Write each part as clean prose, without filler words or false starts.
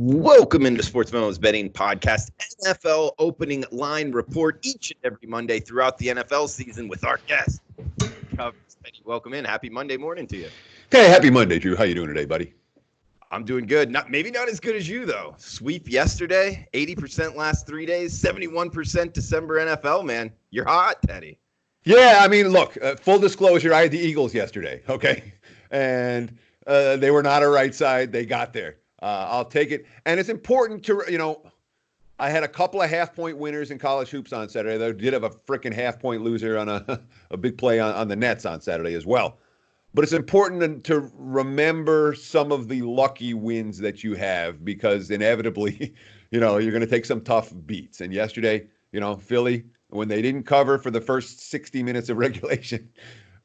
Welcome into Sports Memo's Betting Podcast, NFL Opening Line Report each and every Monday throughout the NFL season with our guest. Welcome in. Happy Monday morning to you. Hey, happy Monday, Drew. How you doing today, buddy? I'm doing good. Maybe not as good as you, though. Sweep yesterday, 80% last 3 days, 71% December NFL, man. You're hot, Teddy. Yeah, I mean, look, full disclosure, I had the Eagles yesterday, okay? And they were not a right side. They got there. I'll take it. And it's important to, I had a couple of half-point winners in college hoops on Saturday. They did have a freaking half-point loser on a big play on the Nets on Saturday as well. But it's important to remember some of the lucky wins that you have because inevitably, you're going to take some tough beats. And yesterday, Philly, when they didn't cover for the first 60 minutes of regulation,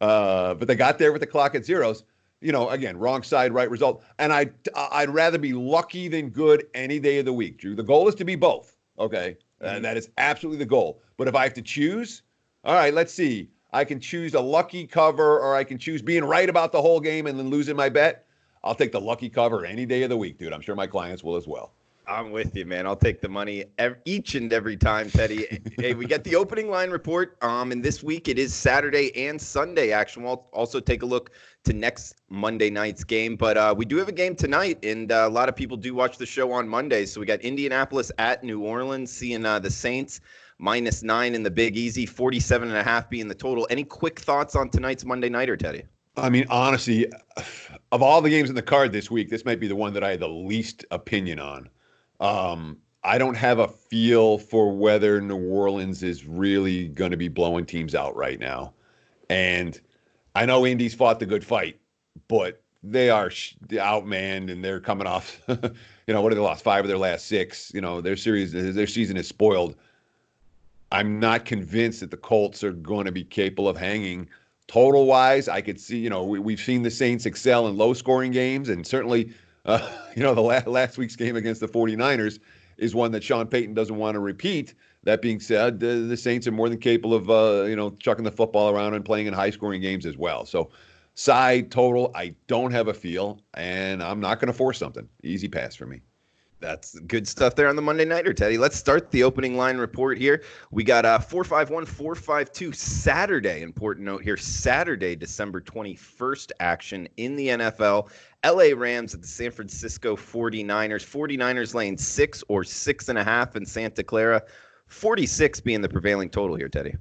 but they got there with the clock at zeros, again, wrong side, right result. And I'd rather be lucky than good any day of the week, Drew. The goal is to be both, okay? That is absolutely the goal. But if I have to choose, all right, let's see. I can choose a lucky cover or I can choose being right about the whole game and then losing my bet. I'll take the lucky cover any day of the week, dude. I'm sure my clients will as well. I'm with you, man. I'll take the money each and every time, Teddy. Hey, we get the opening line report. And this week it is Saturday and Sunday action. We'll also take a look to next Monday night's game. But we do have a game tonight, and a lot of people do watch the show on Monday. So we got Indianapolis at New Orleans, seeing the Saints -9 in the Big Easy, 47.5 being the total. Any quick thoughts on tonight's Monday nighter, Teddy? I mean, honestly, of all the games in the card this week, this might be the one that I had the least opinion on. I don't have a feel for whether New Orleans is really going to be blowing teams out right now. And I know Indy's fought the good fight, but they are outmanned and they're coming off, what have they lost? 5 of their last 6. Their season is spoiled. I'm not convinced that the Colts are going to be capable of hanging. Total-wise, I could see, we've seen the Saints excel in low-scoring games, and certainly the last week's game against the 49ers is one that Sean Payton doesn't want to repeat. That being said, the Saints are more than capable of, chucking the football around and playing in high-scoring games as well. So, side, total, I don't have a feel, and I'm not going to force something. Easy pass for me. That's good stuff there on the Monday Nighter, Teddy. Let's start the opening line report here. We got 451, 452 Saturday. Important note here, Saturday, December 21st action in the NFL. LA Rams at the San Francisco 49ers. 49ers laying 6 or 6.5 in Santa Clara. 46 being the prevailing total here, Teddy.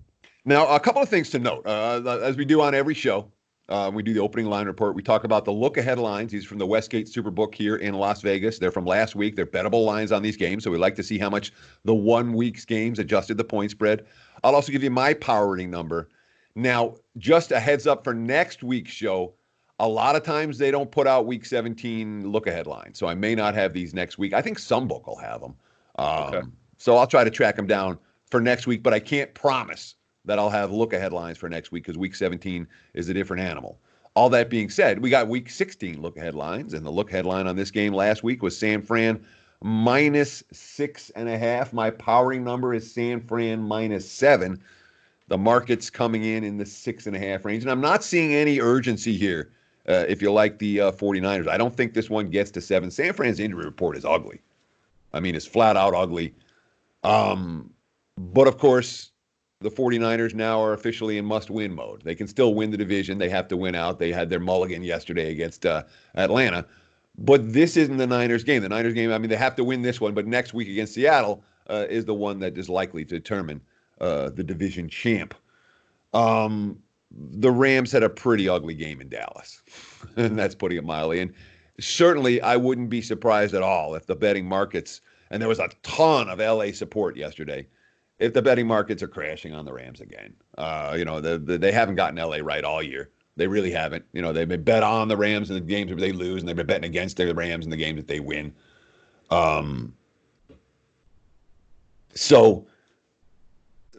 Now, a couple of things to note. As we do on every show, we do the opening line report. We talk about the look-ahead lines. These are from the Westgate Superbook here in Las Vegas. They're from last week. They're bettable lines on these games, so we like to see how much the 1 week's games adjusted the point spread. I'll also give you my power rating number. Now, just a heads up for next week's show, a lot of times they don't put out Week 17 look-ahead lines, so I may not have these next week. I think some book will have them. Okay. So I'll try to track them down for next week, but I can't promise that I'll have look-ahead lines for next week because Week 17 is a different animal. All that being said, we got Week 16 look-ahead lines, and the look-ahead line on this game last week was San Fran -6.5. My powering number is San Fran -7. The market's coming in the 6.5 range, and I'm not seeing any urgency here if you like the 49ers. I don't think this one gets to 7. San Fran's injury report is ugly. I mean, it's flat out ugly. But, of course, the 49ers now are officially in must-win mode. They can still win the division. They have to win out. They had their mulligan yesterday against Atlanta. But this isn't the Niners game. The Niners game, I mean, they have to win this one. But next week against Seattle is the one that is likely to determine the division champ. The Rams had a pretty ugly game in Dallas. And that's putting it mildly. And certainly I wouldn't be surprised at all if the betting markets, and there was a ton of LA support yesterday, if the betting markets are crashing on the Rams again. They haven't gotten LA right all year. They really haven't. They've been bet on the Rams in the games where they lose, and they've been betting against the Rams in the games that they win. So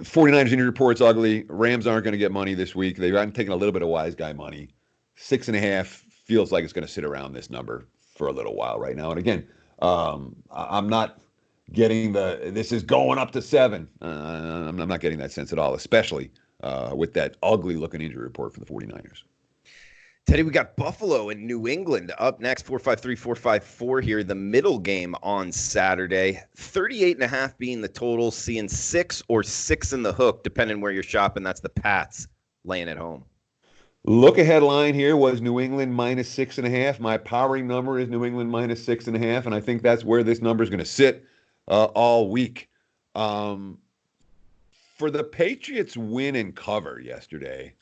49ers injury report's ugly. Rams aren't going to get money this week. They've taken a little bit of wise guy money. 6.5 feels like it's going to sit around this number for a little while right now. And again, I'm not getting this is going up to 7. I'm not getting that sense at all, especially with that ugly looking injury report for the 49ers. Teddy, we got Buffalo and New England up next, 453, 454 here, the middle game on Saturday. 38.5 being the total, seeing 6 or 6 in the hook, depending where you're shopping. That's the Pats laying at home. Look ahead line here was New England -6.5. My powering number is New England -6.5, and I think that's where this number is going to sit all week. For the Patriots win and cover yesterday,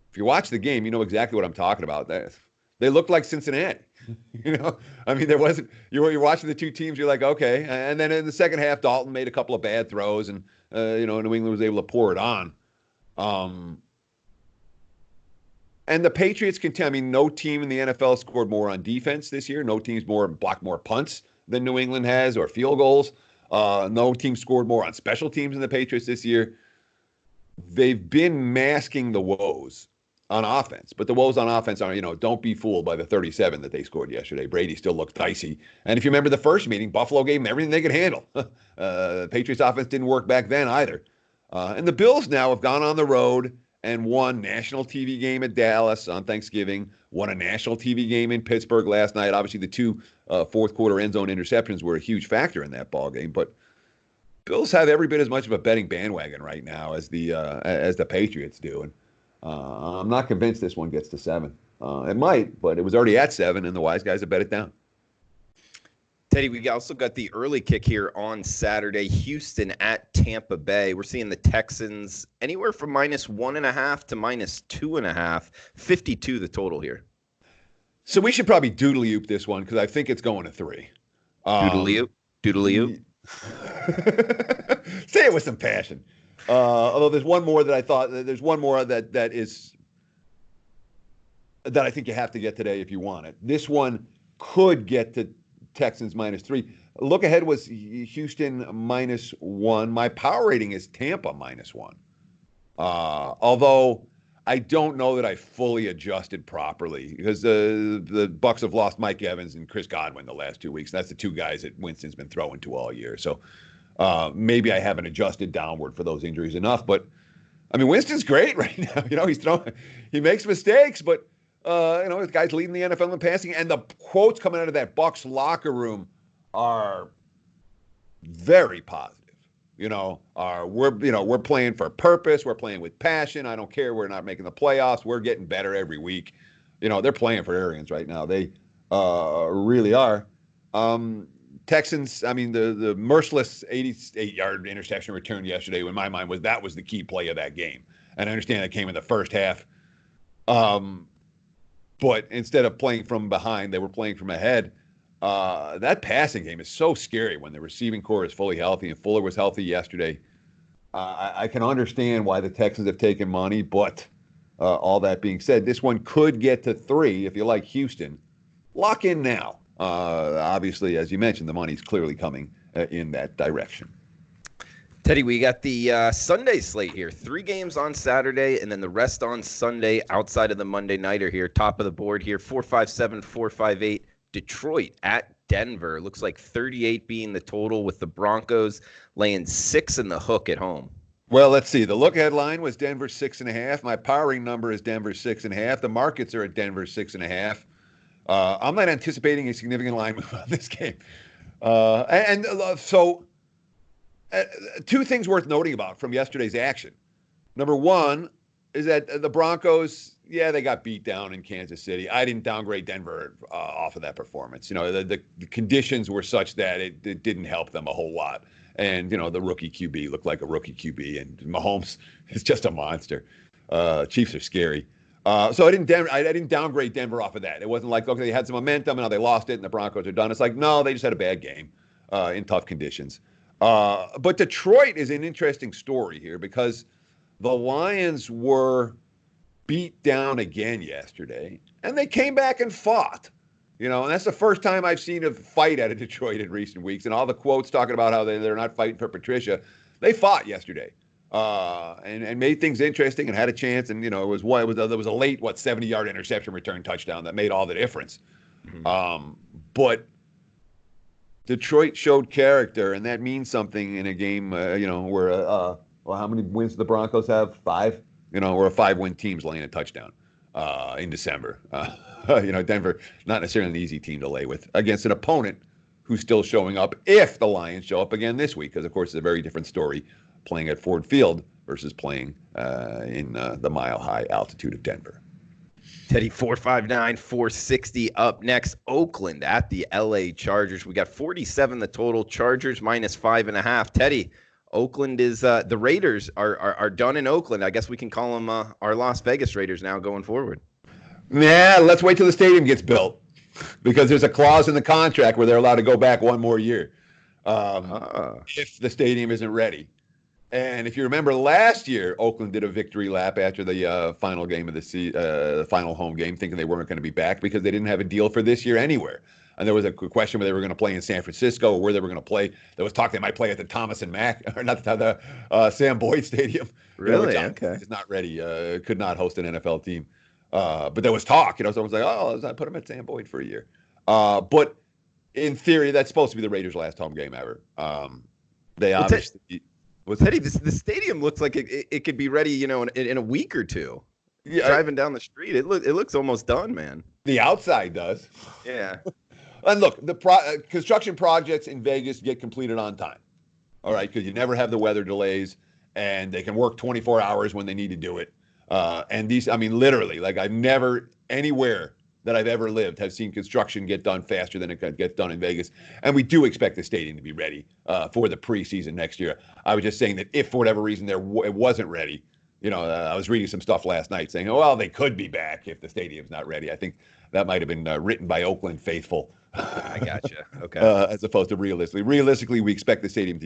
if you watch the game, you know exactly what I'm talking about. They looked like Cincinnati. I mean, there wasn't. You're watching the two teams. You're like, okay. And then in the second half, Dalton made a couple of bad throws, and New England was able to pour it on. And the Patriots can tell. I mean, no team in the NFL scored more on defense this year. No team's blocked more punts than New England has, or field goals. No team scored more on special teams than the Patriots this year. They've been masking the woes on offense, but the woes on offense are, don't be fooled by the 37 that they scored yesterday. Brady still looked dicey. And if you remember the first meeting, Buffalo gave them everything they could handle. Patriots offense didn't work back then either. And the Bills now have gone on the road and won national TV game at Dallas on Thanksgiving, won a national TV game in Pittsburgh last night. Obviously, the two fourth quarter end zone interceptions were a huge factor in that ball game, but Bills have every bit as much of a betting bandwagon right now as the Patriots do. And I'm not convinced this one gets to 7. It might, but it was already at 7, and the wise guys have bet it down. Teddy, we also got the early kick here on Saturday. Houston at Tampa Bay. We're seeing the Texans anywhere from -1.5 to -2.5. 52 the total here. So we should probably doodly-oop this one because I think it's going to 3. Doodly-oop? Doodly-oop? Say it with some passion. Although there's one more that I thought that I think you have to get today if you want it. This one could get to Texans -3. Look ahead was Houston -1. My power rating is Tampa -1. Although I don't know that I fully adjusted properly because the Bucs have lost Mike Evans and Chris Godwin the last 2 weeks. That's the two guys that Winston's been throwing to all year. So maybe I haven't adjusted downward for those injuries enough. But I mean, Winston's great right now. He makes mistakes, but the guy's leading the NFL in passing, and the quotes coming out of that Bucs locker room are very positive. We're playing for purpose. We're playing with passion. I don't care. We're not making the playoffs. We're getting better every week. They're playing for Arians right now. They really are. Texans, I mean, the merciless 88-yard interception return yesterday, in my mind, that was the key play of that game. And I understand it came in the first half. But instead of playing from behind, they were playing from ahead. That passing game is so scary when the receiving core is fully healthy, and Fuller was healthy yesterday. I can understand why the Texans have taken money, but all that being said, this one could get to 3 if you like Houston. Lock in now. Obviously, as you mentioned, the money's clearly coming in that direction. Teddy, we got the Sunday slate here. 3 games on Saturday, and then the rest on Sunday outside of the Monday nighter here. Top of the board here, 457, 458. Detroit at Denver. Looks like 38 being the total, with the Broncos laying 6 in the hook at home. Well, let's see. The look-ahead line was Denver 6.5. My powering number is Denver 6.5. The markets are at Denver 6.5. I'm not anticipating a significant line move on this game. So 2 things worth noting about from yesterday's action. Number one is that the Broncos, they got beat down in Kansas City. I didn't downgrade Denver off of that performance. The conditions were such that it didn't help them a whole lot. And, the rookie QB looked like a rookie QB, and Mahomes is just a monster. Chiefs are scary. So I didn't downgrade Denver off of that. It wasn't like, okay, they had some momentum and now they lost it and the Broncos are done. It's like, no, they just had a bad game in tough conditions. But Detroit is an interesting story here because the Lions were beat down again yesterday, and they came back and fought. And that's the first time I've seen a fight out of Detroit in recent weeks. And all the quotes talking about how they're not fighting for Patricia. They fought yesterday and made things interesting and had a chance. And, there was a late 70-yard interception return touchdown that made all the difference. Mm-hmm. But Detroit showed character, and that means something in a game, where how many wins do the Broncos have? 5. Where a 5-win team's laying a touchdown. in December. Denver, not necessarily an easy team to lay with against an opponent who's still showing up if the Lions show up again this week, because, of course, it's a very different story playing at Ford Field versus playing in the mile-high altitude of Denver. Teddy, 459, 460 up next. Oakland at the LA Chargers. We got 47 the total. Chargers minus 5.5. Teddy, Oakland is the Raiders are done in Oakland. I guess we can call them our Las Vegas Raiders now going forward. Yeah, let's wait till the stadium gets built, because there's a clause in the contract where they're allowed to go back one more year if the stadium isn't ready. And if you remember last year, Oakland did a victory lap after the final game of the final home game, thinking they weren't going to be back because they didn't have a deal for this year anywhere. And there was a question whether they were going to play in San Francisco or where they were going to play. There was talk they might play at the Thomas and Mack, or not the Sam Boyd Stadium. Really? Okay. It's not ready. Could not host an NFL team. But there was talk. Someone's like, "Oh, I put them at Sam Boyd for a year." But in theory, that's supposed to be the Raiders' last home game ever. They obviously. Teddy, the stadium looks like it could be ready, in a week or two. Yeah, driving down the street, it looks almost done, man. The outside does. Yeah. And look, the construction projects in Vegas get completed on time. All right, because you never have the weather delays, and they can work 24 hours when they need to do it. And these, literally, like I've never anywhere that I've ever lived have seen construction get done faster than it gets done in Vegas. And we do expect the stadium to be ready for the preseason next year. I was just saying that if for whatever reason it wasn't ready, I was reading some stuff last night saying, oh, well, they could be back if the stadium's not ready. I think that might have been written by Oakland faithful. I gotcha. Okay. As opposed to realistically. Realistically, we expect the stadium to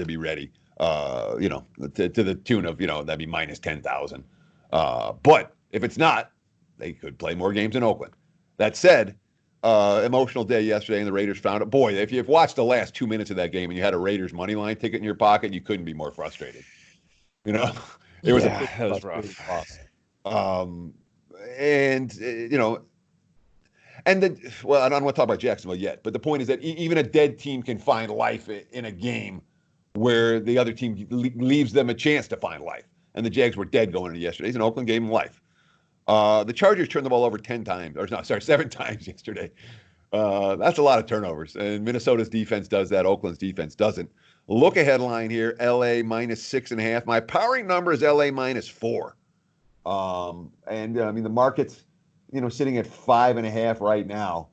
be ready, to the tune of, that'd be minus 10,000. But if it's not, they could play more games in Oakland. That said, emotional day yesterday, and the Raiders found it. Boy, if you've watched the last 2 minutes of that game and you had a Raiders money line ticket in your pocket, you couldn't be more frustrated. It was that was rough. Loss. And then, well, I don't want to talk about Jacksonville yet, but the point is that even a dead team can find life in a game where the other team leaves them a chance to find life. And the Jags were dead going into yesterday's, and Oakland gave them life. The Chargers turned the ball over 7 times yesterday. That's a lot of turnovers. And Minnesota's defense does that. Oakland's defense doesn't. Look ahead line here, LA minus 6.5. My powering number is LA minus 4. The market's, sitting at 5.5 right now,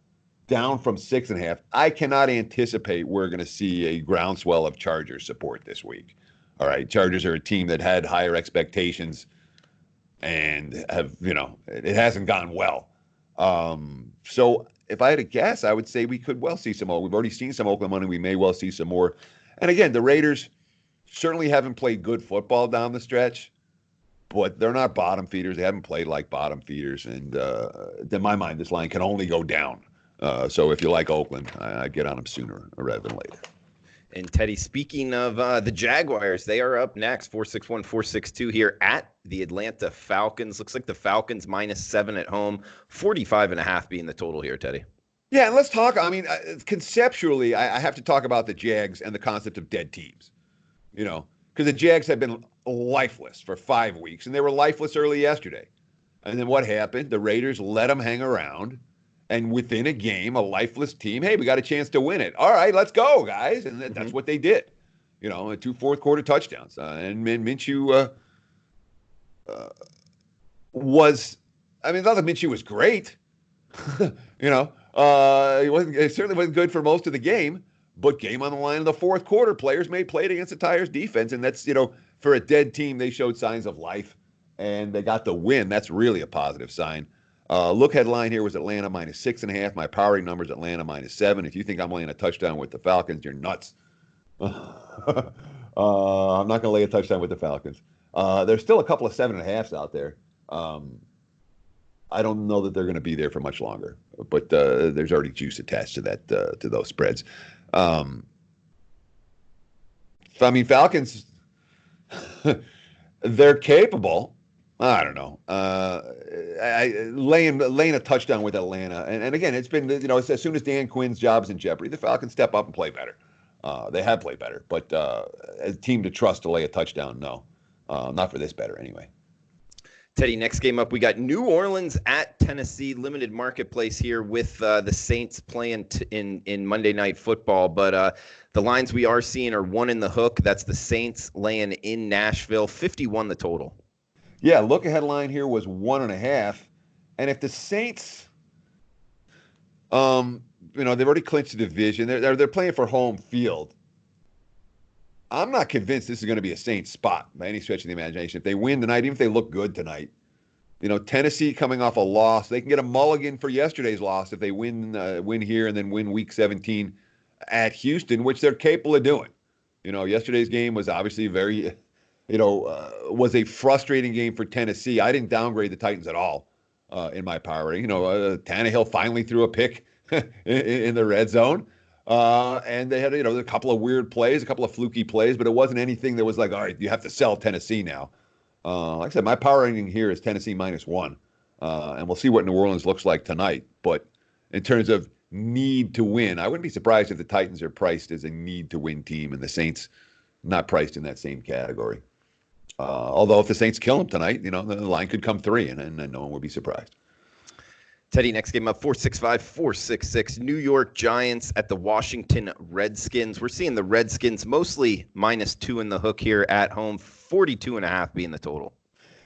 down from 6.5. I cannot anticipate we're going to see a groundswell of Chargers support this week. All right. Chargers are a team that had higher expectations and have, it hasn't gone well. So if I had to guess, I would say we could well see some more. We've already seen some Oakland money. We may well see some more. And again, the Raiders certainly haven't played good football down the stretch, but they're not bottom feeders. They haven't played like bottom feeders. And in my mind, this line can only go down. So if you like Oakland, I get on them sooner rather than later. And Teddy, speaking of the Jaguars, they are up next, 461, 462 here at the Atlanta Falcons. Looks like the Falcons minus 7 at home, 45.5 being the total here, Teddy. Yeah, and let's talk. Conceptually, I have to talk about the Jags and the concept of dead teams. Because the Jags have been lifeless for 5 weeks, and they were lifeless early yesterday. And then what happened? The Raiders let them hang around. And within a game, a lifeless team, hey, we got a chance to win it. All right, let's go, guys. And that's what they did. 2 fourth-quarter touchdowns. And Minshew was – not that Minshew was great. It certainly wasn't good for most of the game. But game on the line in the fourth quarter, players made play against the Tigers defense. And that's, for a dead team, they showed signs of life. And they got the win. That's really a positive sign. Look headline here was Atlanta minus 6.5. My powering number is Atlanta minus 7. If you think I'm laying a touchdown with the Falcons, you're nuts. I'm not going to lay a touchdown with the Falcons. There's still a couple of 7.5s out there. I don't know that they're going to be there for much longer, but there's already juice attached to that to those spreads. Falcons, they're capable. I don't know. Laying a touchdown with Atlanta, and again, it's been it's as soon as Dan Quinn's job is in jeopardy, the Falcons step up and play better. They have played better, but as a team to trust to lay a touchdown, no, not for this better anyway. Teddy, next game up, we got New Orleans at Tennessee. Limited marketplace here with the Saints playing in Monday Night Football. But the lines we are seeing are one in the hook. That's the Saints laying in Nashville. 51 the total. Yeah, look ahead line here was 1.5. And if the Saints, they've already clinched the division. They're playing for home field. I'm not convinced this is going to be a Saints spot by any stretch of the imagination. If they win tonight, even if they look good tonight, Tennessee coming off a loss, they can get a mulligan for yesterday's loss if they win here and then win Week 17 at Houston, which they're capable of doing. Yesterday's game was obviously was a frustrating game for Tennessee. I didn't downgrade the Titans at all in my power rating. Tannehill finally threw a pick in the red zone. And they had, a couple of weird plays, a couple of fluky plays, but it wasn't anything that was like, all right, you have to sell Tennessee now. Like I said, my power rating here is Tennessee -1. And we'll see what New Orleans looks like tonight. But in terms of need to win, I wouldn't be surprised if the Titans are priced as a need to win team and the Saints not priced in that same category. Although if the Saints kill them tonight, the line could come 3 and no one would be surprised. Teddy, next game up, 465-466. New York Giants at the Washington Redskins. We're seeing the Redskins mostly -2 in the hook here at home, 42.5 being the total.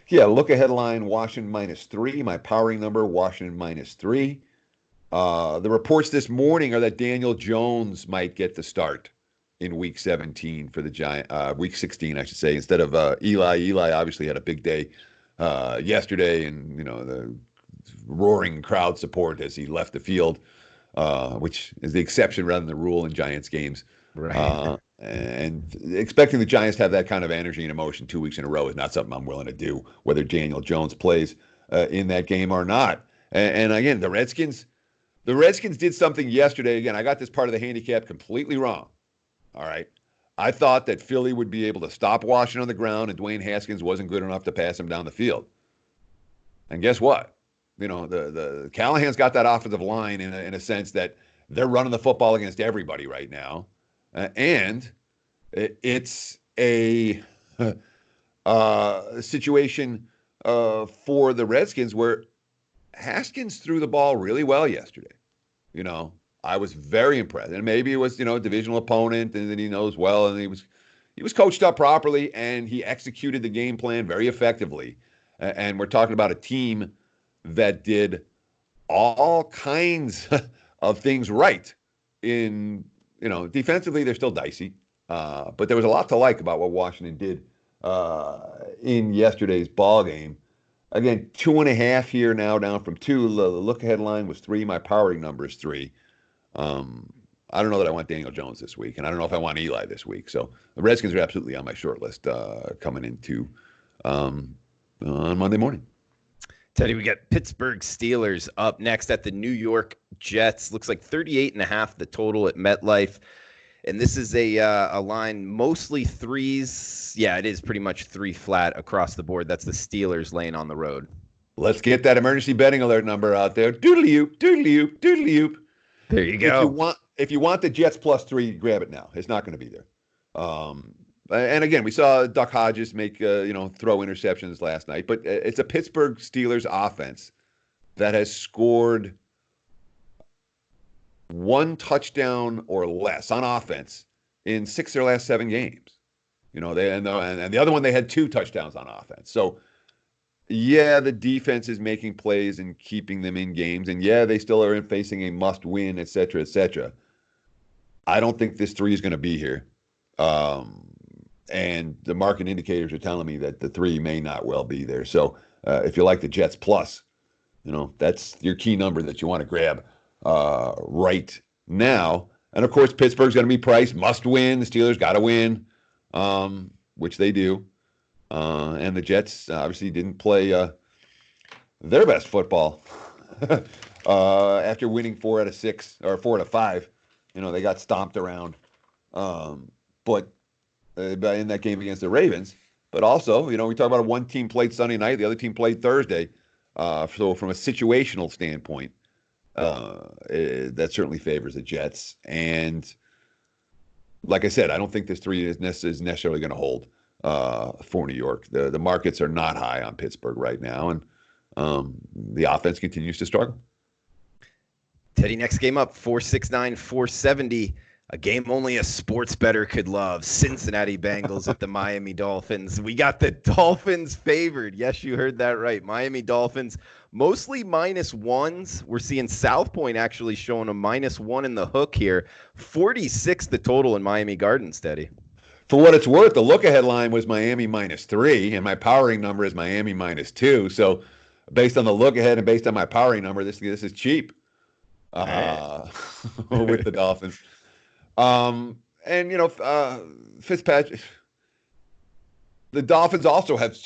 Yeah, look ahead line, Washington -3. My powering number, Washington -3. The reports this morning are that Daniel Jones might get the start in Week 17 for the Giants, Week 16, I should say, instead of Eli. Eli obviously had a big day yesterday, and the roaring crowd support as he left the field, which is the exception rather than the rule in Giants games. Right. And expecting the Giants to have that kind of energy and emotion 2 weeks in a row is not something I'm willing to do, whether Daniel Jones plays in that game or not. And again, the Redskins did something yesterday. Again, I got this part of the handicap completely wrong. All right. I thought that Philly would be able to stop Washington on the ground and Dwayne Haskins wasn't good enough to pass him down the field. And guess what? The Callahan's got that offensive line in a sense that they're running the football against everybody right now. And it's a situation for the Redskins where Haskins threw the ball really well yesterday. I was very impressed. And maybe it was, a divisional opponent and that he knows well. And he was coached up properly and he executed the game plan very effectively. And we're talking about a team that did all kinds of things right. Defensively, they're still dicey. But there was a lot to like about what Washington did in yesterday's ball game. Again, 2.5 here now, down from 2. The look-ahead line was 3. My powering number is 3. I don't know that I want Daniel Jones this week, and I don't know if I want Eli this week. So the Redskins are absolutely on my short list coming into on Monday morning. Teddy, we got Pittsburgh Steelers up next at the New York Jets. Looks like 38.5 the total at MetLife. And this is a line mostly 3s. Yeah, it is pretty much 3 flat across the board. That's the Steelers laying on the road. Let's get that emergency betting alert number out there. Doodly-oop, doodly-oop, doodly-oop. There you go. If you want the Jets +3, grab it now. It's not going to be there. And again, we saw Duck Hodges make throw interceptions last night, but it's a Pittsburgh Steelers offense that has scored 1 touchdown or less on offense in 6 of their last 7 games. And the other one they had 2 touchdowns on offense. So yeah, the defense is making plays and keeping them in games, and yeah, they still are facing a must-win, et cetera, et cetera. I don't think this 3 is going to be here. And the market indicators are telling me that the 3 may not well be there. So if you like the Jets plus, that's your key number that you want to grab right now. And of course, Pittsburgh's going to be priced must win. The Steelers got to win, which they do. And the Jets obviously didn't play their best football after winning 4 out of 6 or 4 out of 5. They got stomped around. But in that game against the Ravens. But also, we talk about one team played Sunday night, the other team played Thursday. So from a situational standpoint, that certainly favors the Jets. And like I said, I don't think this 3 is necessarily going to hold. for New York. The markets are not high on Pittsburgh right now, and the offense continues to struggle. Teddy, next game up, 469, 470. A game only a sports bettor could love. Cincinnati Bengals at the Miami Dolphins. We got the Dolphins favored. Yes, you heard that right. Miami Dolphins, mostly -1s. We're seeing South Point actually showing a -1 in the hook here. 46 the total in Miami Gardens, Teddy. For what it's worth, the look-ahead line was Miami -3, and my powering number is Miami -2. So based on the look-ahead and based on my powering number, this is cheap with the Dolphins. And, Fitzpatrick, the Dolphins also have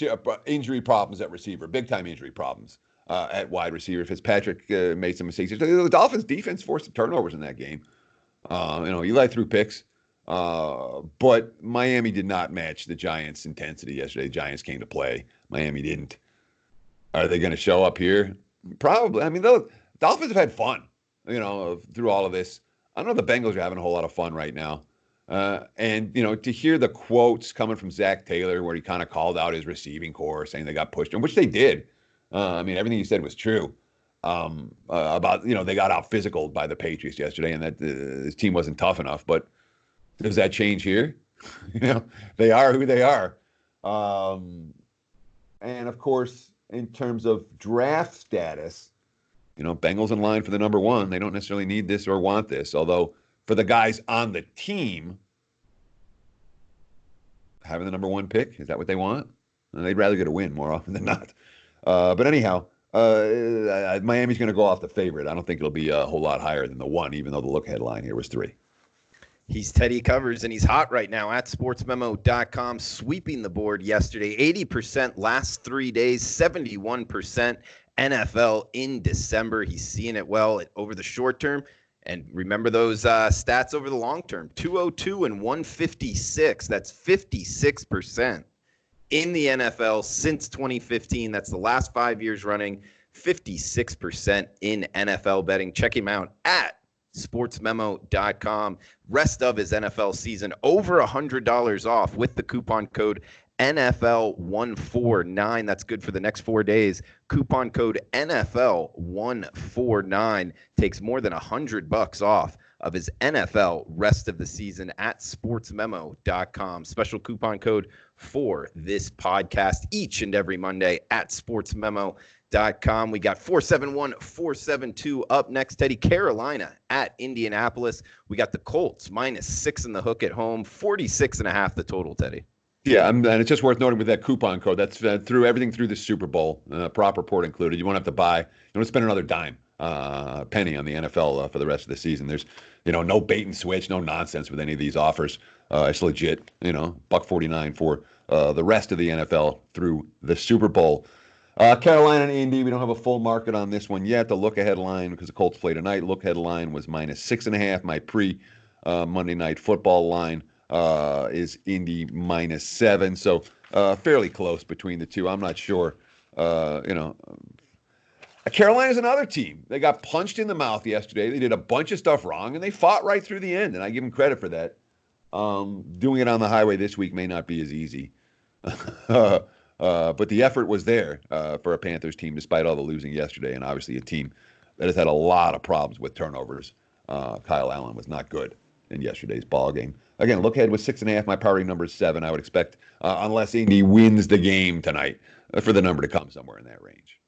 injury problems at receiver, big-time injury problems at wide receiver. Fitzpatrick made some mistakes. The Dolphins' defense forced the turnovers in that game. Eli threw picks, but Miami did not match the Giants' intensity yesterday. The Giants came to play. Miami didn't. Are they going to show up here? Probably. I mean, the Dolphins have had fun, through all of this. I know the Bengals are having a whole lot of fun right now. And to hear the quotes coming from Zach Taylor where he kind of called out his receiving core saying they got pushed, and which they did. Everything he said was true about, they got out physical by the Patriots yesterday and that his team wasn't tough enough. But does that change here? They are who they are. And, of course, in terms of draft status, Bengals in line for the number 1. They don't necessarily need this or want this. Although for the guys on the team, having the number 1 pick, is that what they want? They'd rather get a win more often than not. But anyhow, Miami's going to go off the favorite. I don't think it'll be a whole lot higher than the 1, even though the look-ahead line here was 3. He's Teddy Covers, and he's hot right now at sportsmemo.com, sweeping the board yesterday. 80% last 3 days, 71% NFL in December. He's seeing it well over the short term. And remember those stats over the long term. 202 and 156. That's 56% in the NFL since 2015. That's the last 5 years running. 56% in NFL betting. Check him out at sportsmemo.com. Rest of his NFL season over $100 off with the coupon code NFL149. That's good for the next 4 days. Coupon code NFL149 takes more than $100 off of his NFL rest of the season at sportsmemo.com. Special coupon code for this podcast each and every Monday at sportsmemo.com. We got 471, 472 up next. Teddy, Carolina at Indianapolis. We got the Colts -6 in the hook at home, 46.5 the total, Teddy. Yeah, and it's just worth noting with that coupon code, that's through everything through the Super Bowl, prop report included. You won't have to buy, you don't spend another penny on the NFL for the rest of the season. There's, no bait and switch, no nonsense with any of these offers. It's legit, $1.49 for the rest of the NFL through the Super Bowl. Carolina and Indy, we don't have a full market on this one yet. The look-ahead line, because the Colts play tonight, look-ahead line was -6.5. My pre-Monday Night Football line is Indy -7. So fairly close between the two. I'm not sure. Carolina's another team. They got punched in the mouth yesterday. They did a bunch of stuff wrong, and they fought right through the end, and I give them credit for that. Doing it on the highway this week may not be as easy. But the effort was there for a Panthers team, despite all the losing yesterday, and obviously a team that has had a lot of problems with turnovers. Kyle Allen was not good in yesterday's ball game. Again, look ahead with 6.5. My powering number is 7. I would expect, unless Indy wins the game tonight, for the number to come somewhere in that range.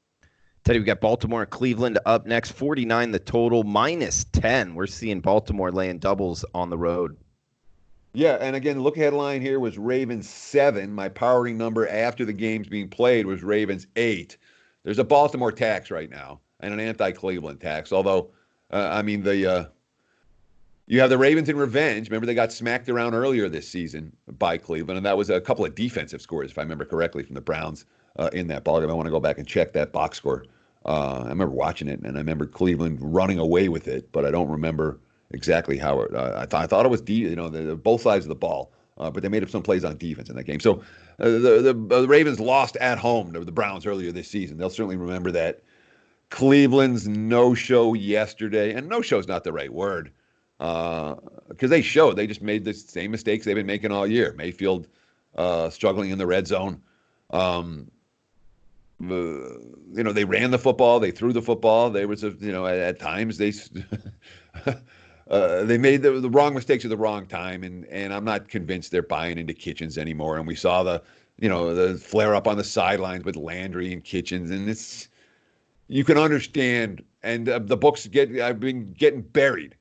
Teddy, we got Baltimore and Cleveland up next. 49 the total, -10. We're seeing Baltimore laying doubles on the road. Yeah, and again, look ahead line here was Ravens 7. My powering number after the game's being played was Ravens 8. There's a Baltimore tax right now and an anti-Cleveland tax. Although, you have the Ravens in revenge. Remember, they got smacked around earlier this season by Cleveland, and that was a couple of defensive scores, if I remember correctly, from the Browns in that ballgame. I want to go back and check that box score. I remember watching it, and I remember Cleveland running away with it, but I don't remember exactly how it. I thought it was both sides of the ball, but they made up some plays on defense in that game. So the Ravens lost at home to the Browns earlier this season. They'll certainly remember that. Cleveland's no-show yesterday, and no-show is not the right word, because they just made the same mistakes they've been making all year. Mayfield struggling in the red zone. They ran the football, they threw the football. There was at times they they made the wrong mistakes at the wrong time, and I'm not convinced they're buying into Kitchens anymore. And we saw the flare up on the sidelines with Landry and Kitchens, and you can understand. And the books I've been getting buried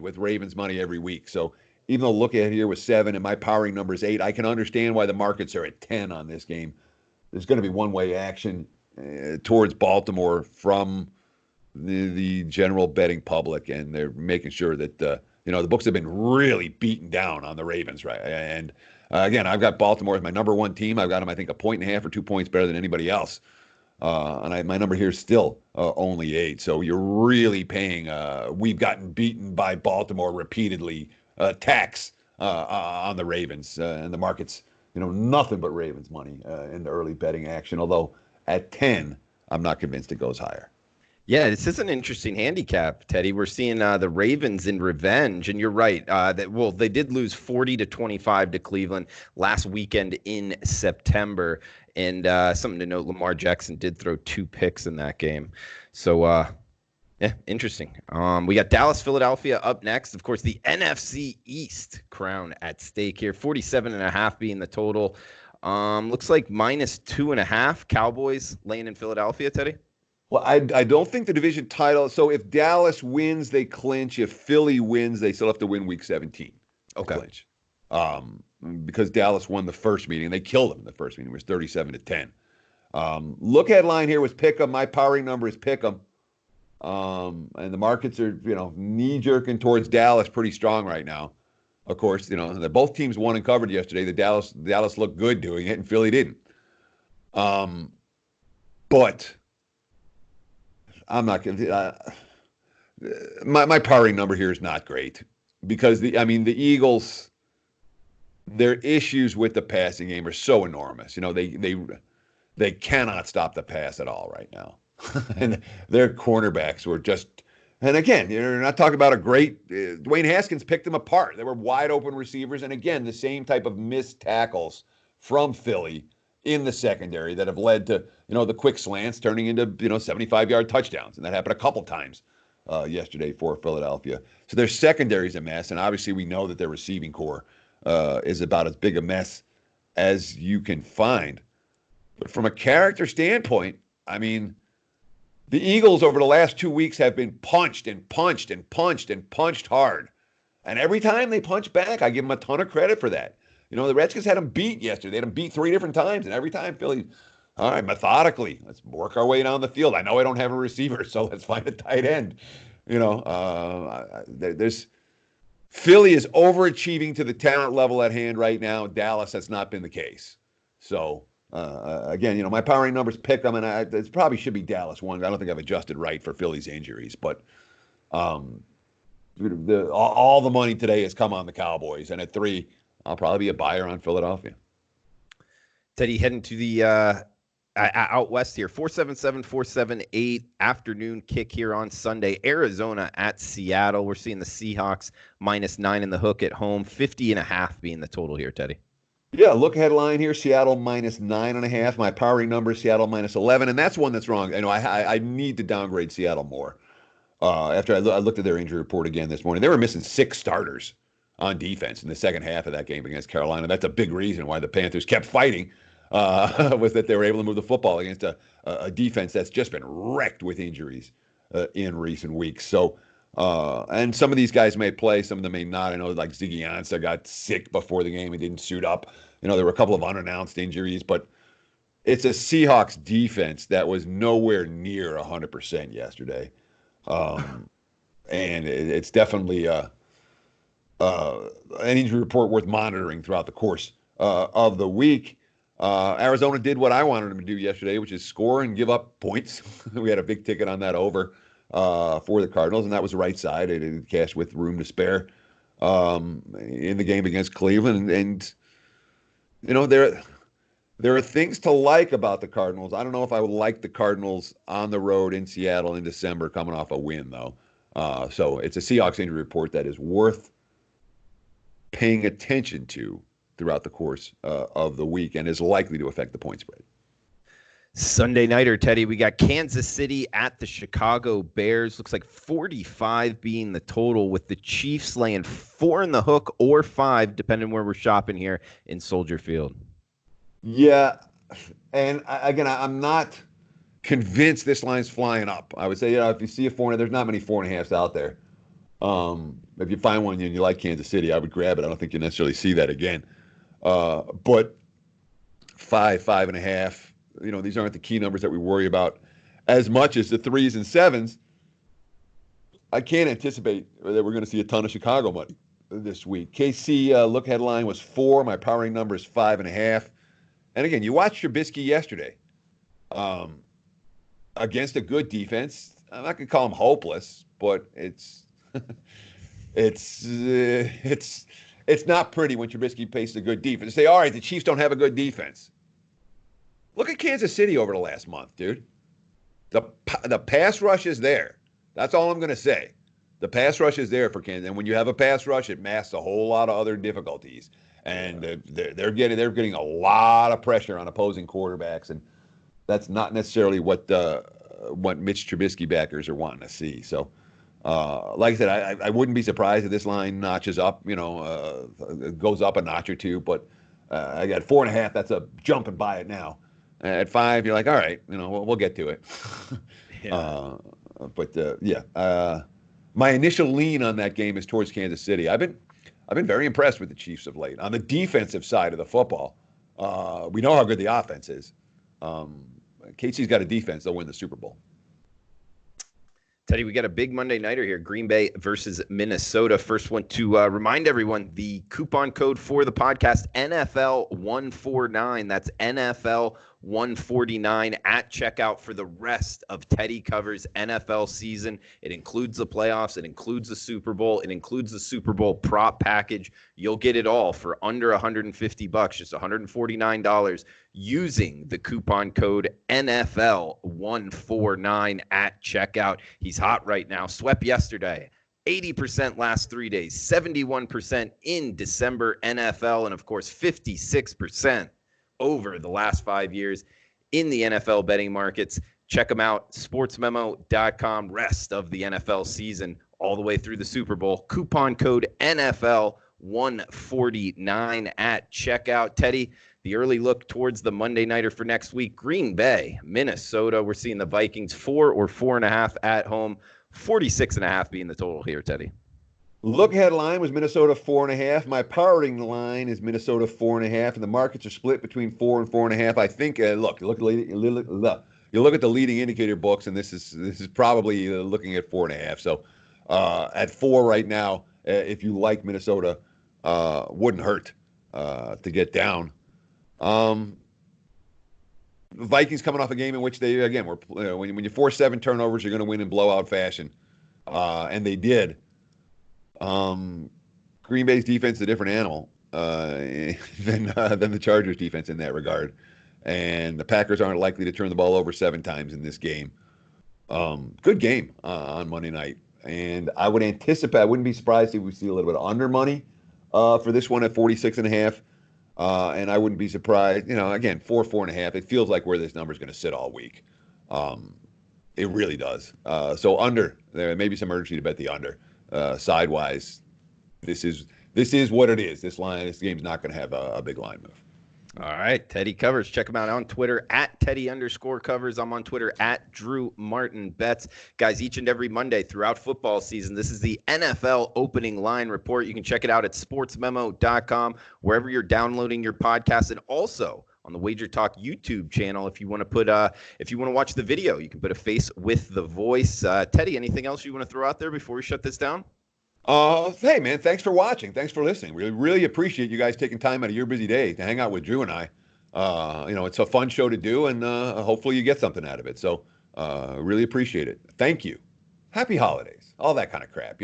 with Ravens money every week. So even though look at here with 7 and my powering number is 8, I can understand why the markets are at 10 on this game. There's going to be one-way action towards Baltimore from the general betting public, and they're making sure that the books have been really beaten down on the Ravens, right? And again, I've got Baltimore as my number 1 team. I've got them, I think, 1.5 or 2 points better than anybody else. And my number here is still only 8. So you're really paying. We've gotten beaten by Baltimore repeatedly. Tax on the Ravens, and the market's nothing but Ravens money in the early betting action. Although at 10, I'm not convinced it goes higher. Yeah, this is an interesting handicap, Teddy. We're seeing the Ravens in revenge, and you're right. They did lose 40-25 to Cleveland last weekend in September, and something to note: Lamar Jackson did throw 2 picks in that game. So, yeah, interesting. We got Dallas, Philadelphia up next. Of course, the NFC East crown at stake here. 47.5 being the total. Looks like -2.5. Cowboys laying in Philadelphia, Teddy. Well, I don't think the division title. So if Dallas wins, they clinch. If Philly wins, they still have to win Week 17. Okay. Clinch. Because Dallas won the first meeting. They killed them in the first meeting. It was 37-10. Look at line here was Pick'em. My powering number is Pick'em. And the markets are, knee jerking towards Dallas pretty strong right now. Of course, both teams won and covered yesterday. The Dallas looked good doing it, and Philly didn't. But I'm not going to. My powering number here is not great because the Eagles, their issues with the passing game are so enormous. They cannot stop the pass at all right now. And their cornerbacks were just, and again, you're not talking about a great, Dwayne Haskins picked them apart. They were wide open receivers. And again, the same type of missed tackles from Philly in the secondary that have led to, the quick slants turning into, 75-yard touchdowns. And that happened a couple times yesterday for Philadelphia. So their secondary is a mess. And obviously we know that their receiving core is about as big a mess as you can find. But from a character standpoint, the Eagles over the last 2 weeks have been punched and punched and punched and punched hard. And every time they punch back, I give them a ton of credit for that. The Redskins had them beat yesterday. They had them beat 3 different times. And every time Philly, all right, methodically, let's work our way down the field. I know I don't have a receiver, so let's find a tight end. Philly is overachieving to the talent level at hand right now. Dallas has not been the case. So, again, my powering numbers pick them, and it probably should be Dallas 1. I don't think I've adjusted right for Philly's injuries, but all the money today has come on the Cowboys, and at 3, I'll probably be a buyer on Philadelphia. Teddy, heading to the out west here, 477, 478 afternoon kick here on Sunday. Arizona at Seattle. We're seeing the Seahawks -9 in the hook at home, 50.5 being the total here, Teddy. Yeah, look headline here, Seattle -9.5. My powering number is Seattle -11, and that's one that's wrong. I need to downgrade Seattle more. After I looked at their injury report again this morning, they were missing 6 starters on defense in the second half of that game against Carolina. That's a big reason why the Panthers kept fighting, was that they were able to move the football against a defense that's just been wrecked with injuries in recent weeks. So, and some of these guys may play, some of them may not. I know like Ziggy Ansah got sick before the game and didn't suit up. There were a couple of unannounced injuries, but it's a Seahawks defense that was nowhere near 100% yesterday. And it's definitely an injury report worth monitoring throughout the course of the week. Arizona did what I wanted them to do yesterday, which is score and give up points. We had a big ticket on that over for the Cardinals, and that was the right side. It cashed with room to spare in the game against Cleveland. And there are things to like about the Cardinals. I don't know if I would like the Cardinals on the road in Seattle in December coming off a win, though. So it's a Seahawks injury report that is worth paying attention to throughout the course of the week and is likely to affect the point spread. Sunday nighter, Teddy. We got Kansas City at the Chicago Bears. Looks like 45 being the total, with the Chiefs laying 4 in the hook or 5, depending where we're shopping here in Soldier Field. Yeah, and again, I'm not convinced this line's flying up. I would say, if you see a 4, there's not many 4.5s out there. If you find one and you like Kansas City, I would grab it. I don't think you necessarily see that again. But 5, 5.5. These aren't the key numbers that we worry about as much as the 3s and 7s. I can't anticipate that we're going to see a ton of Chicago money this week. KC look headline was 4. My powering number is 5.5. And again, you watched Trubisky yesterday against a good defense. I'm not going to call him hopeless, but it's not pretty when Trubisky faces a good defense. Say, all right, the Chiefs don't have a good defense. Look at Kansas City over the last month, dude. The pass rush is there. That's all I'm going to say. The pass rush is there for Kansas, and when you have a pass rush, it masks a whole lot of other difficulties. And they're getting a lot of pressure on opposing quarterbacks, and that's not necessarily what Mitch Trubisky backers are wanting to see. So, like I said, I wouldn't be surprised if this line notches up. Goes up a notch or two. But I got 4.5. That's a jumping by it now. At 5, you're like, all right, we'll get to it. Yeah. My initial lean on that game is towards Kansas City. I've been very impressed with the Chiefs of late. On the defensive side of the football, we know how good the offense is. KC's got a defense; they'll win the Super Bowl. Teddy, we got a big Monday nighter here, Green Bay versus Minnesota. First one to remind everyone, the coupon code for the podcast, NFL149. That's NFL149 at checkout for the rest of Teddy Covers' NFL season. It includes the playoffs. It includes the Super Bowl. It includes the Super Bowl prop package. You'll get it all for under $150, just $149, using the coupon code NFL149 at checkout. He's hot right now. Swept yesterday. 80% last 3 days. 71% in December NFL. And, of course, 56% over the last 5 years in the NFL betting markets. Check them out. sportsmemo.com. Rest of the NFL season all the way through the Super Bowl. Coupon code NFL149 at checkout. Teddy, the early look towards the Monday nighter for next week, Green Bay, Minnesota. We're seeing the Vikings 4 or 4.5 at home, 46.5 being the total here, Teddy. Look ahead line was Minnesota 4.5. My powering line is Minnesota 4.5, and the markets are split between 4 and 4.5. I think. You look at the leading indicator books, and this is probably looking at 4.5. So at 4 right now, if you like Minnesota, wouldn't hurt to get down. Vikings coming off a game in which they, again, were when you force 7 turnovers, you're going to win in blowout fashion, and they did. Green Bay's defense is a different animal than the Chargers' defense in that regard, and the Packers aren't likely to turn the ball over 7 times in this game. Good game on Monday night, and I wouldn't be surprised if we see a little bit of under money for this one at 46.5. And I wouldn't be surprised, again, 4.5. It feels like where this number is going to sit all week. It really does. So under, there may be some urgency to bet the under. Sidewise, this is what it is. This game's not going to have a big line move. All right, Teddy Covers. Check him out on Twitter at Teddy_Covers. I'm on Twitter at Drew Martin Bets. Guys, each and every Monday throughout football season, this is the NFL opening line report. You can check it out at sportsmemo.com, wherever you're downloading your podcast, and also on the Wager Talk YouTube channel. If you want to watch the video, you can put a face with the voice. Teddy, anything else you want to throw out there before we shut this down? Hey, man, thanks for watching. Thanks for listening. We really appreciate you guys taking time out of your busy day to hang out with Drew and I. It's a fun show to do, and hopefully you get something out of it. So really appreciate it. Thank you. Happy holidays. All that kind of crap,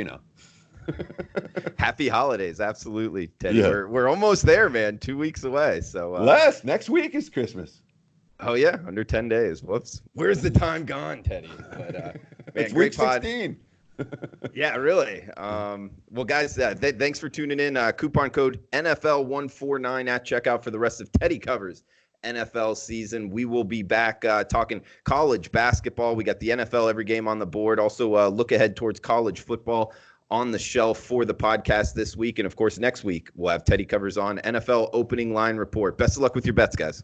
Happy holidays. Absolutely, Teddy. Yeah. We're almost there, man. 2 weeks away. So next week is Christmas. Oh, yeah. Under 10 days. Whoops. Where's the time gone, Teddy? But, it's week 16. Yeah, really. Well, guys, thanks for tuning in. Coupon code NFL149 at checkout for the rest of Teddy Covers NFL season. We will be back talking college basketball. We got the NFL every game on the board. Also, look ahead towards college football on the shelf for the podcast this week. And, of course, next week we'll have Teddy Covers on NFL opening line report. Best of luck with your bets, guys.